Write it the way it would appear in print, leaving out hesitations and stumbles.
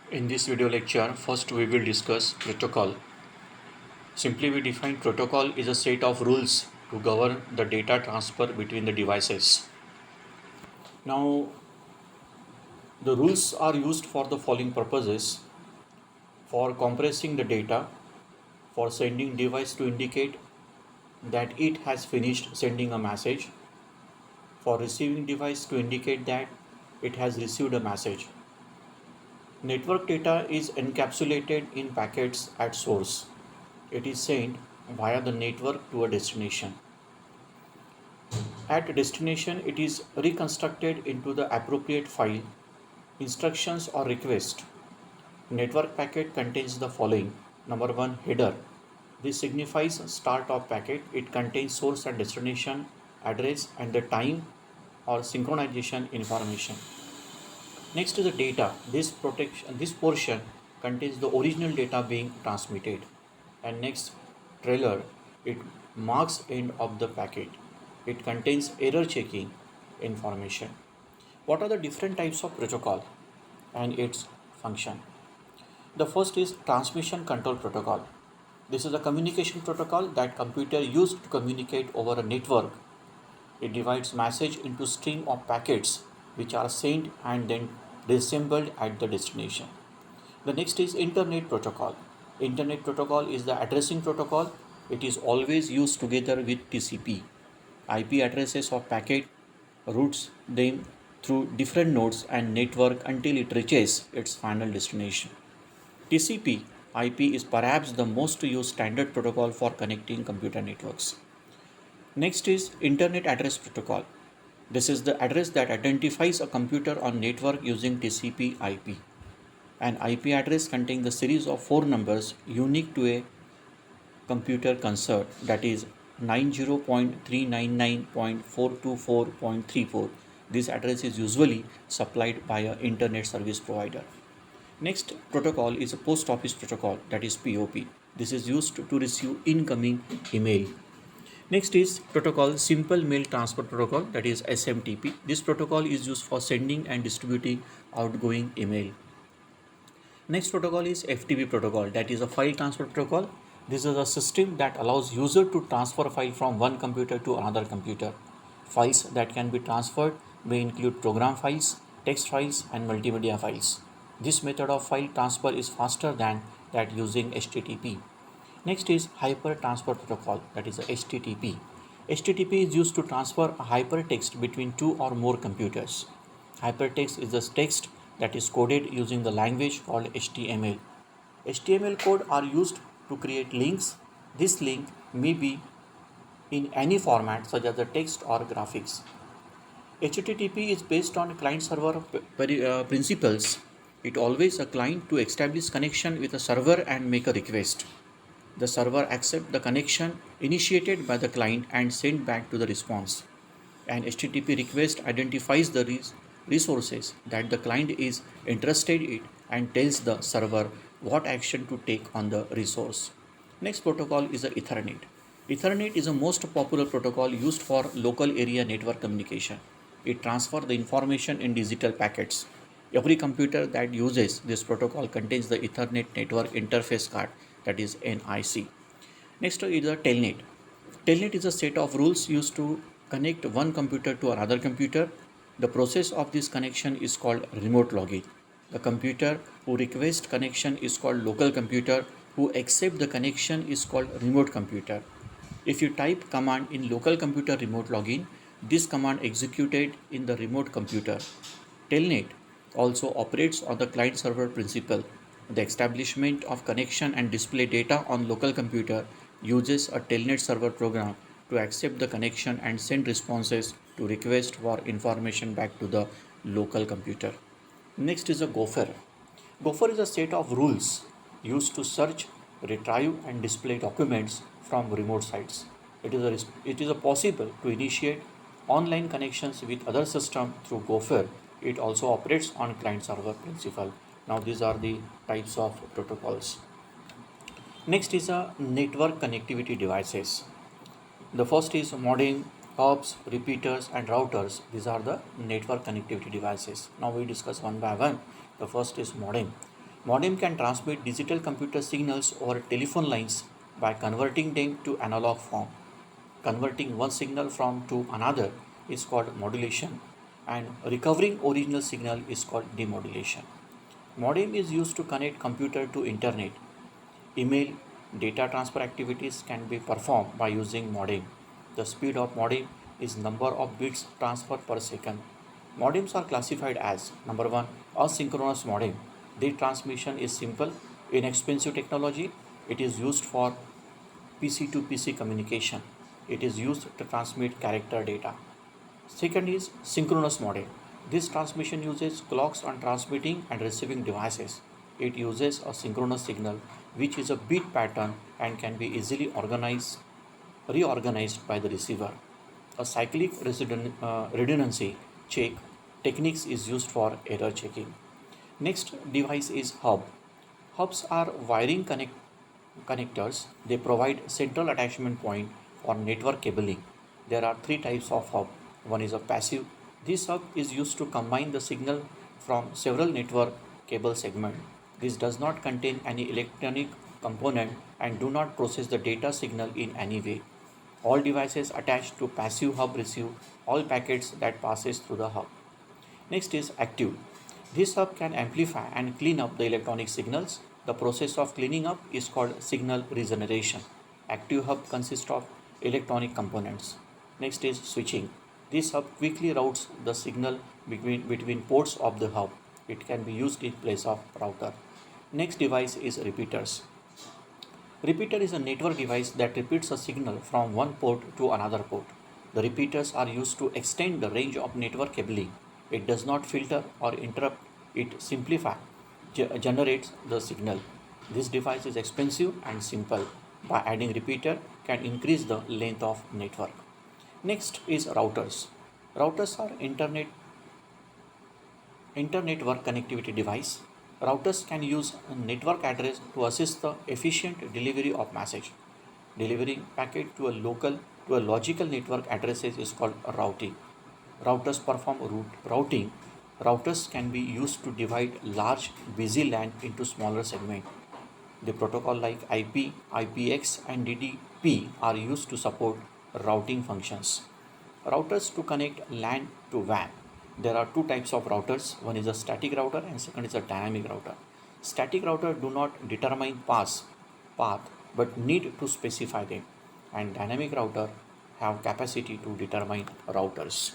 In this video lecture, first we will discuss protocol. Simply we define protocol is a set of rules to govern the data transfer between the devices. Now, the rules are used for the following purposes: for compressing the data, for sending device to indicate that it has finished sending a message, for receiving device to indicate that it has received a message. Network data is encapsulated in packets at source. It is sent via the network to a destination. At destination, it is reconstructed into the appropriate file, instructions or request. Network packet contains the following. Number one, header. This signifies start of packet. It contains source and destination, address and the time or synchronization information. Next is the data. This portion contains the original data being transmitted. And next, trailer. It marks end of the packet. It contains error checking information. What are the different types of protocol and its function? The first is transmission control protocol. This is a communication protocol that computer used to communicate over a network. It divides message into stream of packets which are sent and then reassembled at the destination. The next is Internet protocol. Internet protocol is the addressing protocol. It is always used together with TCP. IP addresses of packet routes them through different nodes and network until it reaches its final destination. TCP IP is perhaps the most used standard protocol for connecting computer networks. Next is Internet Address Protocol. This is the address that identifies a computer on network using TCP IP. An IP address contains the series of 4 numbers unique to a computer concert, that is 90.399.424.34. This address is usually supplied by an internet service provider. Next protocol is a post office protocol, that is POP. This is used to receive incoming email. Next is protocol Simple Mail Transfer Protocol, that is SMTP. This protocol is used for sending and distributing outgoing email. Next protocol is FTP protocol, that is a file transfer protocol. This is a system that allows user to transfer file from one computer to another computer. Files that can be transferred may include program files, text files and multimedia files. This method of file transfer is faster than that using HTTP. Next is Hyper Transfer Protocol, that is HTTP. HTTP is used to transfer a hypertext between two or more computers. Hypertext is the text that is coded using the language called HTML. HTML code are used to create links. This link may be in any format such as the text or graphics. HTTP is based on client-server principles. It always a client to establish connection with a server and make a request. The server accepts the connection initiated by the client and send back to the response. An HTTP request identifies the resources that the client is interested in and tells the server what action to take on the resource. Next protocol is the Ethernet. Ethernet is the most popular protocol used for local area network communication. It transfers the information in digital packets. Every computer that uses this protocol contains the Ethernet network interface card, that is NIC. Next is the Telnet. Telnet is a set of rules used to connect one computer to another computer. The process of this connection is called remote login. The computer who requests connection is called local computer. Who accept the connection is called remote computer. If you type command in local computer remote login, this command executed in the remote computer. Telnet also operates on the client server principle. The establishment of connection and display data on local computer uses a Telnet server program to accept the connection and send responses to request for information back to the local computer. Next is a Gopher. Gopher is a set of rules used to search, retrieve and display documents from remote sites. It is possible to initiate online connections with other systems through Gopher. It also operates on client server principle. Now these are the types of protocols. Next is a network connectivity devices. The first is modem, hubs, repeaters and routers. These are the network connectivity devices. Now we discuss one by one. The first is modem. Modem can transmit digital computer signals over telephone lines by converting them to analog form. Converting one signal from to another is called modulation, and recovering original signal is called demodulation. Modem is used to connect computer to internet. Email data transfer activities can be performed by using modem. The speed of modem is number of bits transfer per second. Modems are classified as number 1 asynchronous modem. The transmission is simple, inexpensive technology. It is used for PC to PC communication. It is used to transmit character data. Second is synchronous modem. This transmission uses clocks on transmitting and receiving devices. It uses a synchronous signal which is a bit pattern and can be easily reorganized by the receiver. A cyclic redundancy check techniques is used for error checking. Next device is hub. Hubs are connectors. They provide central attachment point for network cabling. There are three types of hub. One is a passive. This hub is used to combine the signal from several network cable segments. This does not contain any electronic component and do not process the data signal in any way. All devices attached to passive hub receive all packets that passes through the hub. Next is active. This hub can amplify and clean up the electronic signals. The process of cleaning up is called signal regeneration. Active hub consists of electronic components. Next is switching. This hub quickly routes the signal between ports of the hub. It can be used in place of router. Next device is repeaters. Repeater is a network device that repeats a signal from one port to another port. The repeaters are used to extend the range of network cabling. It does not filter or interrupt, it generates the signal. This device is expensive and simple. By adding repeater can increase the length of network. Next is routers. Routers are internetwork connectivity device. Routers can use a network address to assist the efficient delivery of message. Delivering packet to a logical network addresses is called routing. Routers perform routing. Routers can be used to divide large busy LAN into smaller segments. The protocol like IP, IPX and DDP are used to support routing functions. Routers to connect LAN to WAN. There are two types of routers. One is a static router and second is a dynamic router. Static router do not determine path but need to specify them, and dynamic router have capacity to determine routers.